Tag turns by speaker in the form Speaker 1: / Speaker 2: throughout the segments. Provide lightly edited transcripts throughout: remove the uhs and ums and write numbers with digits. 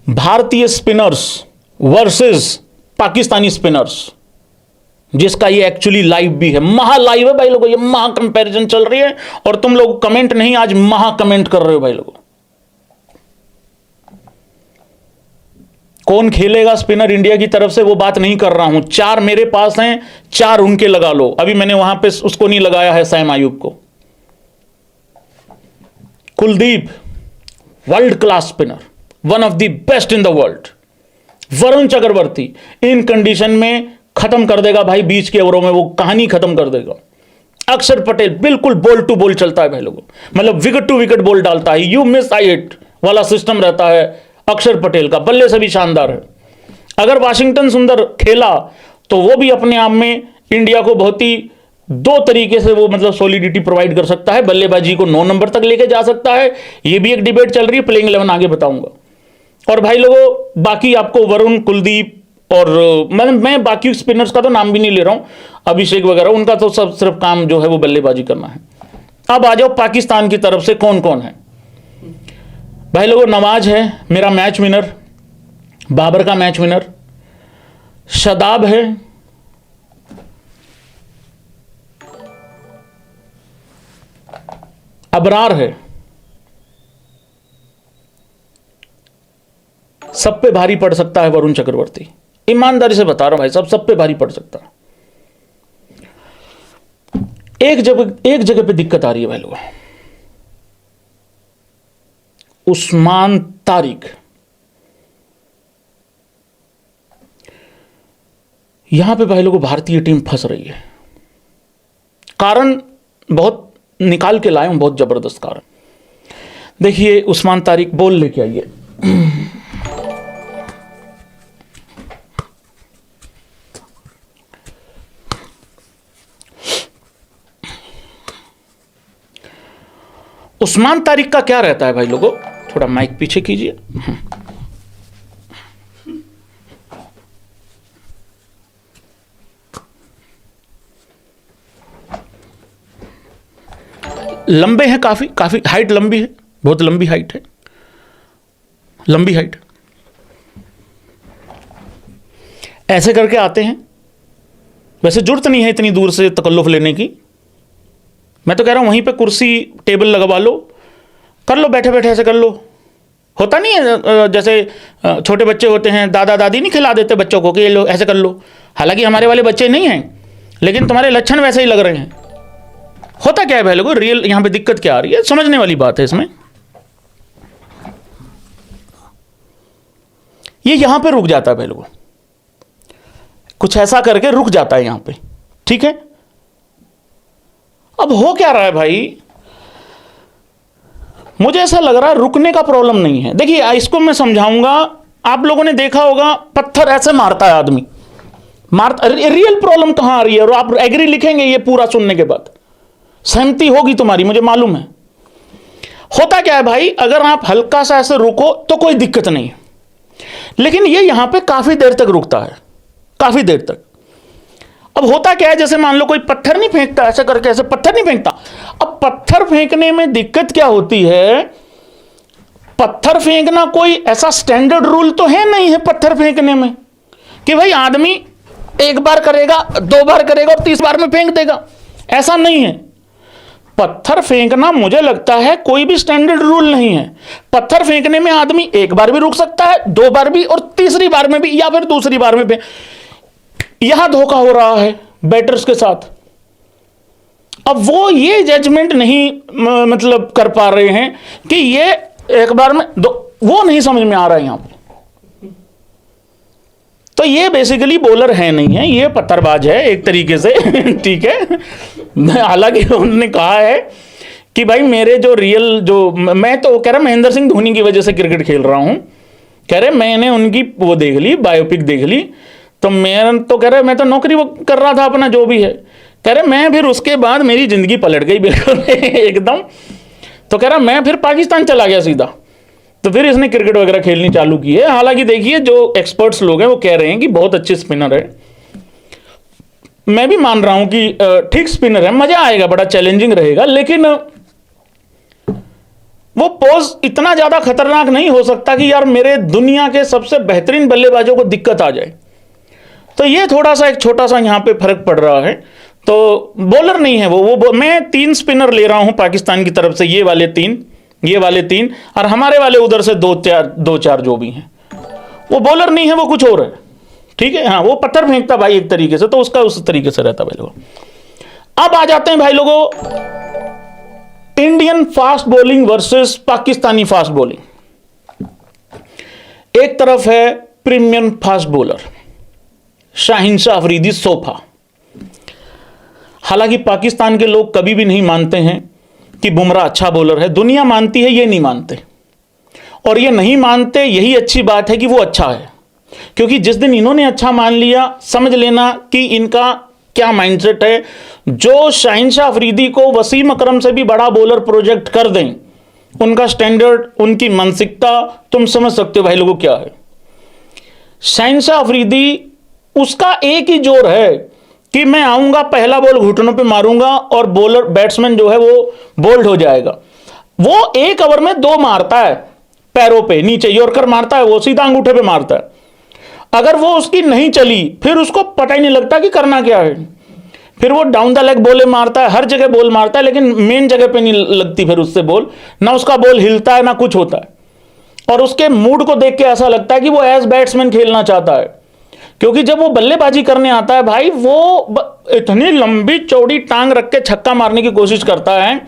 Speaker 1: भारतीय spinners versus Pakistani spinners, जिसका ये एक्चुअली लाइव भी है, महा लाइव है भाई लोगों, ये महा कंपैरिजन चल रही है और तुम लोग कमेंट नहीं, आज महा कमेंट कर रहे हो भाई लोगों। कौन खेलेगा स्पिनर इंडिया की तरफ से वो बात नहीं कर रहा हूं, 4 मेरे पास हैं, 4 उनके लगा लो। अभी मैंने वहां पे उसको नहीं लगाया है, सैम आयुब को। Kuldeep world class spinner, one of the best in the world. Varun Chakravarthy इन कंडीशन में खत्म कर देगा भाई, 20 के ओवरों में वो कहानी खत्म कर देगा। अक्षर पटेल बिल्कुल बॉल टू बॉल चलता है भाई लोगों, मतलब विकेट टू विकेट बॉल डालता है, यू मिस आई हिट वाला सिस्टम रहता है अक्षर पटेल का, बल्ले से भी शानदार है। अगर वाशिंगटन सुंदर खेला तो वो भी अपने आप में इंडिया को बहुत ही 2 तरीके से वो मतलब सॉलिडिटी प्रोवाइड कर सकता है, बल्लेबाजी को 9 नंबर तक लेके जा सकता है। ये भी एक डिबेट चल रही है, प्लेइंग 11 आगे बताऊंगा। और भाई लोगों बाकी आपको वरुण, कुलदीप और मैं बाकी स्पिनर्स का तो नाम भी नहीं ले रहा हूं, अभिषेक वगैरह, उनका तो सब सिर्फ काम जो है वो बल्लेबाजी करना है। अब आ जाओ पाकिस्तान की तरफ से कौन कौन है भाई लोगों। नवाज है मेरा मैच विनर, बाबर का मैच विनर, शादाब है, अबरार है, सब पे भारी पड़ सकता है वरुण चक्रवर्ती, ईमानदारी से बता रहा हूं भाई साहब, सब पे भारी पड़ सकता है। एक जगह पे दिक्कत आ रही है भाई लोगों, उस्मान तारिक। यहां पे भाई लोगों भारतीय टीम फंस रही है, कारण बहुत निकाल के लाए हूं, बहुत जबरदस्त कारण। देखिए उस्मान तारिक बॉल लेके आइए, उस्मान तारिक का क्या रहता है भाई लोगों, थोड़ा माइक पीछे कीजिए। लंबे हैं काफी, हाइट लंबी है, बहुत लंबी हाइट है, लंबी हाइट। ऐसे करके आते हैं, वैसे जरूरत नहीं है इतनी दूर से तकल्लुफ लेने की। मैं तो कह रहा हूं वहीं पे कुर्सी टेबल लगवा लो, कर लो, बैठे बैठे ऐसे कर लो। होता नहीं है जैसे छोटे बच्चे होते हैं, दादा दादी नहीं खिला देते बच्चों को कि ये लो ऐसे कर लो, हालांकि हमारे वाले बच्चे नहीं हैं, लेकिन तुम्हारे लक्षण वैसे ही लग रहे हैं। होता क्या है भाई लोगों, रियल यहां पे दिक्कत क्या आ रही है, समझने वाली बात है इसमें। ये यहां पे रुक जाता है भाई लोगों, कुछ ऐसा करके रुक जाता है यहां पे, ठीक है। अब हो क्या रहा है भाई, मुझे ऐसा लग रहा है रुकने का प्रॉब्लम नहीं है। देखिए इसको मैं समझाऊंगा, आप लोगों ने देखा होगा पत्थर ऐसे मारता है आदमी, रियल प्रॉब्लम कहां आ रही है, और आप एग्री लिखेंगे ये पूरा सुनने के बाद, सहमति होगी तुम्हारी, मुझे मालूम है। होता क्या है भाई, अगर आप हल्का सा ऐसे रुको तो कोई दिक्कत नहीं है, लेकिन ये यहां पे काफी देर तक रुकता है, काफी देर तक। अब होता क्या है, जैसे मान लो कोई पत्थर नहीं फेंकता ऐसे करके, ऐसे पत्थर नहीं फेंकता। अब पत्थर फेंकने में दिक्कत क्या होती है, पत्थर फेंकना कोई ऐसा स्टैंडर्ड रूल तो है नहीं है पत्थर फेंकने में कि भाई आदमी 1 बार करेगा, 2 बार करेगा और 30 बार में फेंक देगा, ऐसा नहीं है। पत्थर फेंकना मुझे लगता है कोई भी स्टैंडर्ड रूल नहीं है। पत्थर फेंकने में आदमी 1 बार भी रुक सकता है, 2 बार भी, और तीसरी बार में भी, या फिर दूसरी बार में भी। यहां धोखा हो रहा है बैटर्स के साथ। अब वो ये जजमेंट नहीं मतलब कर पा रहे हैं कि ये 1 बार में वो नहीं समझ में आ रहा है यहां पे। तो ये बेसिकली बॉलर है नहीं है, ये पत्थरबाज है एक तरीके से ठीक है। हालांकि उन्होंने कहा है कि भाई मेरे जो रियल जो, मैं तो कह रहा महेंद्र सिंह धोनी की वजह से क्रिकेट खेल रहा हूं, कह रहे मैंने उनकी वो देख ली, बायोपिक देख ली, तो मैं तो कह रहे मैं तो नौकरी कर रहा था अपना जो भी है, कह रहे मैं फिर उसके बाद मेरी जिंदगी पलट गई बिल्कुल एकदम। तो कह रहा मैं फिर पाकिस्तान चला गया सीधा, तो फिर इसने क्रिकेट वगैरह खेलनी चालू की है। हालांकि देखिए जो एक्सपर्ट्स लोग हैं वो कह रहे हैं कि बहुत अच्छे स्पिनर है, मैं भी मान रहा हूं कि ठीक स्पिनर है, मजा आएगा, बड़ा चैलेंजिंग रहेगा, लेकिन वो पोज इतना ज्यादा खतरनाक नहीं हो सकता कि यार मेरे दुनिया के सबसे बेहतरीन बल्लेबाजों को दिक्कत आ जाए। तो ये थोड़ा सा एक छोटा सा यहां पे फर्क पड़ रहा है। तो बॉलर नहीं है वो मैं 3 स्पिनर ले रहा हूं पाकिस्तान की तरफ से, ये वाले तीन और हमारे वाले उधर से 2-4 जो भी हैं, वो बॉलर नहीं है, वो कुछ और है। ठीक है, हाँ वो पत्थर फेंकता भाई एक तरीके से, तो उसका उस तरीके से रहता भाई लोगों। अब आ जाते हैं भाई लोगों Indian fast bowling versus Pakistani fast bowling. एक तरफ है premium fast bowler Shaheen Shah Afridi सोफा। हालांकि पाकिस्तान के लोग कभी भी नहीं मानते हैं कि बुमराह अच्छा बॉलर है, दुनिया मानती है, ये नहीं मानते। और ये नहीं मानते, यही अच्छी बात है कि वो अच्छा है, क्योंकि जिस दिन इन्होंने अच्छा मान लिया, समझ लेना कि इनका क्या माइंडसेट है। जो शाहिनशाह अफरीदी को वसीम अकरम से भी बड़ा बॉलर प्रोजेक्ट कर दें, उनका स्टैंडर्ड, उनकी मानसिकता तुम समझ सकते हो भाई लोगों क्या है। शाहिनशाह अफरीदी, उसका एक ही जोर है कि मैं आऊंगा, पहला बॉल घुटनों पे मारूंगा और बॉलर बैट्समैन जो है वो बोल्ड हो जाएगा। वो 1 ओवर में 2 मारता है, पैरों पे नीचे यॉर्कर मारता है, वो सीधा अंगूठे पे मारता है। अगर वो उसकी नहीं चली, फिर उसको पता ही नहीं लगता कि करना क्या है। फिर वो डाउन द लेग बॉल मारता है, हर जगह बॉल मारता है, लेकिन मेन जगह पे नहीं लगती फिर उससे बॉल, ना उसका बॉल हिलता है ना कुछ होता है। और उसके मूड को देख के ऐसा लगता है कि वो एज बैट्समैन खेलना चाहता है, क्योंकि जब वो बल्लेबाजी करने आता है भाई, वो इतनी लंबी चौड़ी टांग रख के छक्का मारने की कोशिश करता है।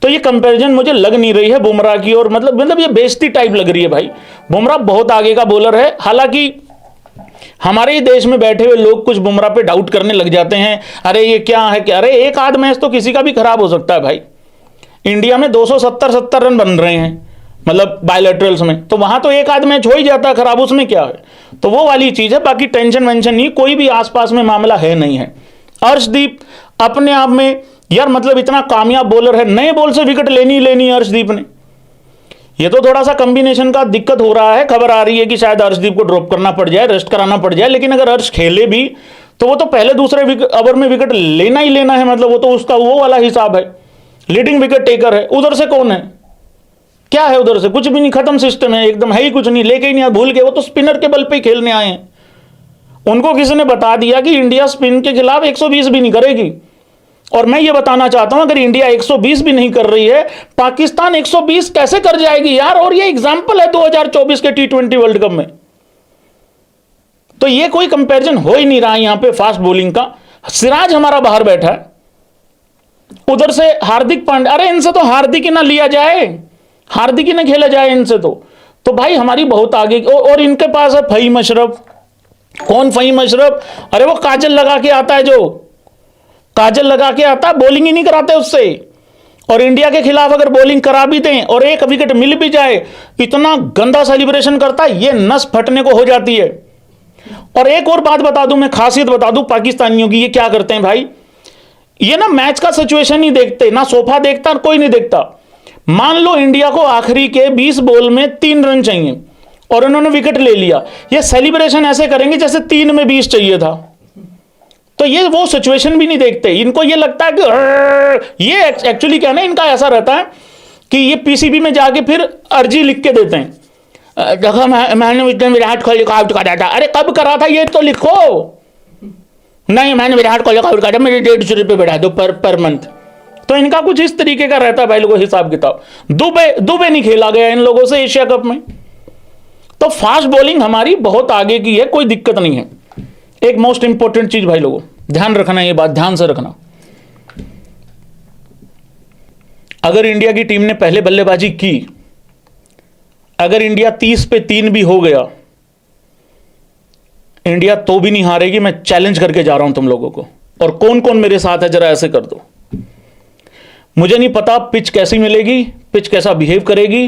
Speaker 1: तो ये कंपैरिजन मुझे लग नहीं रही है बुमराह की, और मतलब ये बेइज्जती टाइप लग रही है भाई। बुमराह बहुत आगे का बॉलर है। हालांकि हमारे ही देश में बैठे हुए लोग कुछ बुमराह पे डाउट करने लग जाते हैं, अरे ये क्या है क्या, अरे एक आध मैच तो किसी का भी खराब हो सकता है भाई। इंडिया में 270 रन बन रहे हैं, मतलब बायलैटरल्स में, तो वहां तो एक आध मैच हो ही जाता है खराब, उसमें क्या है। तो वो वाली चीज है, बाकी टेंशन वेंशन नहीं, कोई भी आसपास में मामला है नहीं है। अर्शदीप अपने आप में यार मतलब इतना कामयाब बॉलर है, नए बॉल से विकेट लेनी ही लेनी है अर्शदीप ने। ये तो थोड़ा सा कॉम्बिनेशन का दिक्कत हो रहा है, खबर आ रही है कि शायद अर्शदीप को ड्रॉप करना पड़ जाए, रेस्ट कराना पड़ जाए। लेकिन अगर अर्श खेले भी तो वो तो पहले दूसरे ओवर में विकेट लेना ही लेना है, मतलब वो तो उसका वो वाला हिसाब है, लीडिंग विकेट टेकर है। उधर से कौन है, क्या है उधर से, कुछ भी नहीं, खत्म सिस्टम है एकदम, है ही कुछ नहीं, लेके ही नहीं, भूल गए। वो तो स्पिनर के बल पे ही खेलने आए हैं। उनको किसी ने बता दिया कि इंडिया स्पिन के खिलाफ 120 भी नहीं करेगी। और मैं ये बताना चाहता हूं, अगर इंडिया 120 भी नहीं कर रही है, पाकिस्तान 120 कैसे कर जाएगी यार। और ये एग्जाम्पल है 2024 के T20 वर्ल्ड कप में। तो ये कोई कंपैरिजन हो ही नहीं रहा यहां पे फास्ट बॉलिंग का। सिराज हमारा बाहर बैठा है, उधर से हार्दिक पांड्या, अरे इनसे तो हार्दिक ही ना लिया जाए, हार्दिक ही ना खेला जाए इनसे तो भाई हमारी बहुत आगे। और इनके पास है फहीम अशरफ। कौन फहीम अशरफ, अरे वो काजल लगा के आता है, जो काजल लगा के आता है, बॉलिंग ही नहीं कराते उससे। और इंडिया के खिलाफ अगर बॉलिंग करा भी दें और एक विकेट मिल भी जाए, इतना गंदा सेलिब्रेशन करता है, ये नस फटने को हो जाती है। और एक और बात बता दूं, मैं खासियत बता दूं पाकिस्तानियों की, ये क्या करते हैं भाई, ये ना मैच का सिचुएशन नहीं देखते, ना सोफा देखता, कोई नहीं देखता। मान लो इंडिया को आखिरी के 20 बॉल में 3 रन चाहिए और उन्होंने विकेट ले लिया, ये सेलिब्रेशन ऐसे करेंगे जैसे 3 में 20 चाहिए था। तो ये वो सिचुएशन भी नहीं देखते, इनको ये लगता है कि ये एक्चुअली क्या है ना, इनका ऐसा रहता है कि ये पीसीबी में जाके फिर अर्जी लिख के देते हैं, देखो मैंने विराट कोहली को आउट करा था। अरे कब करा था ये तो लिखो। नहीं मैंने विराट कोहली को आउट करा, मेरे 150 रुपये बढ़ा दो पर मंथ। तो इनका कुछ इस तरीके का रहता है भाई लोगों हिसाब किताब। दुबे नहीं खेला गया इन लोगों से एशिया कप में। तो फास्ट बॉलिंग हमारी बहुत आगे की है, कोई दिक्कत नहीं है। एक मोस्ट इंपॉर्टेंट चीज भाई लोगों ध्यान रखना, ये बात ध्यान से रखना, अगर इंडिया की टीम ने पहले बल्लेबाजी की, अगर इंडिया 30 पे 3 भी हो गया, इंडिया तो भी नहीं हारेगी। मैं चैलेंज करके जा रहा हूं तुम लोगों को। और कौन कौन मेरे साथ है जरा ऐसे कर दो। मुझे नहीं पता पिच कैसी मिलेगी, पिच कैसा बिहेव करेगी,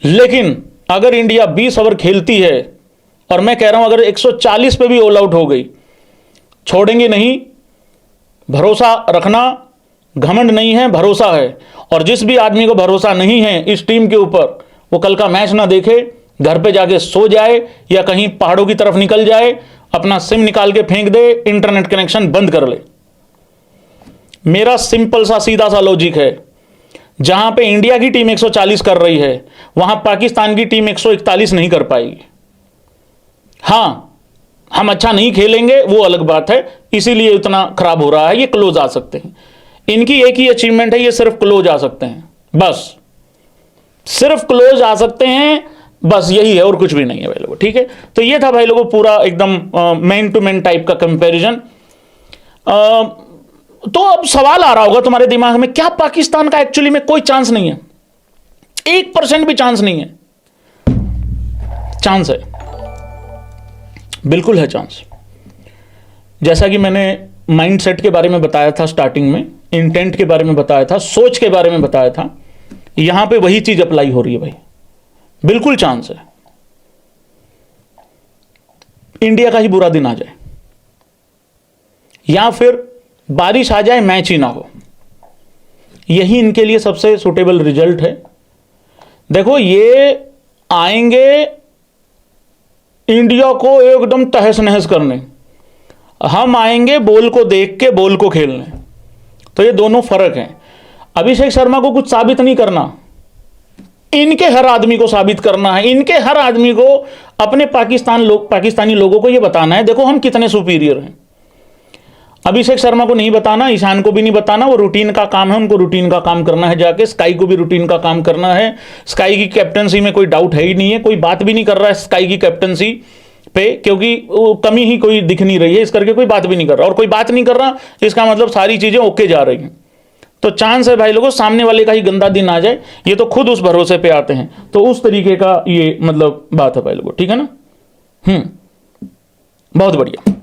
Speaker 1: लेकिन अगर इंडिया 20 ओवर खेलती है, और मैं कह रहा हूं अगर 140 पे भी ऑल आउट हो गई, छोड़ेंगे नहीं। भरोसा रखना, घमंड नहीं है, भरोसा है। और जिस भी आदमी को भरोसा नहीं है इस टीम के ऊपर, वो कल का मैच ना देखे, घर पे जाके सो जाए या कहीं पहाड़ों की तरफ निकल जाए, अपना सिम निकाल के फेंक दे, इंटरनेट कनेक्शन बंद कर ले। मेरा सिंपल सा सीधा सा लॉजिक है, जहां पे इंडिया की टीम 140 कर रही है वहां पाकिस्तान की टीम 141 नहीं कर पाएगी। हां, हम अच्छा नहीं खेलेंगे वो अलग बात है, इसीलिए इतना खराब हो रहा है। ये क्लोज आ सकते हैं, इनकी एक ही अचीवमेंट है, ये सिर्फ क्लोज आ सकते हैं, बस सिर्फ क्लोज आ सकते हैं, बस यही है और कुछ भी नहीं है भाई लोगों। ठीक है, तो ये था भाई लोगों पूरा एकदम मैन टू मैन टाइप का कंपैरिजन। तो अब सवाल आ रहा होगा तुम्हारे दिमाग में, क्या पाकिस्तान का एक्चुअली में कोई चांस नहीं है? 1% भी चांस नहीं है? चांस है, बिल्कुल है चांस। जैसा कि मैंने माइंडसेट के बारे में बताया था स्टार्टिंग में, इंटेंट के बारे में बताया था, सोच के बारे में बताया था, यहां पे वही चीज अप्लाई हो रही है भाई, बिल्कुल चांस है। इंडिया का ही बुरा दिन आ जाए या फिर बारिश आ जाए, मैच ही ना हो, यही इनके लिए सबसे सुटेबल रिजल्ट है। देखो, ये आएंगे इंडिया को एकदम तहस नहस करने, हम आएंगे बॉल को देख के बॉल को खेलने। तो ये दोनों फर्क हैं। अभिषेक शर्मा को कुछ साबित नहीं करना, इनके हर आदमी को साबित करना है। इनके हर आदमी को अपने पाकिस्तानी लोगों को यह बताना है, देखो हम कितने सुपीरियर हैं। अभिषेक शर्मा को नहीं बताना, ईशान को भी नहीं बताना, वो रूटीन का काम है, उनको रूटीन का काम करना है जाके। स्काई को भी रूटीन का काम करना है। स्काई की कैप्टनसी में कोई डाउट है ही नहीं है, कोई बात भी नहीं कर रहा है स्काई की कैप्टनसी पे, क्योंकि वो कमी ही कोई दिख नहीं रही है, इस करके कोई बात भी नहीं कर रहा। और कोई बात नहीं कर रहा, इसका मतलब सारी चीजें ओके जा रही हैं। तो चांस है भाई लोगों सामने वाले का ही गंदा दिन आ जाए, ये तो खुद उस भरोसे पे आते हैं। तो उस तरीके का ये मतलब बात है भाई लोगों, ठीक है ना। बहुत बढ़िया।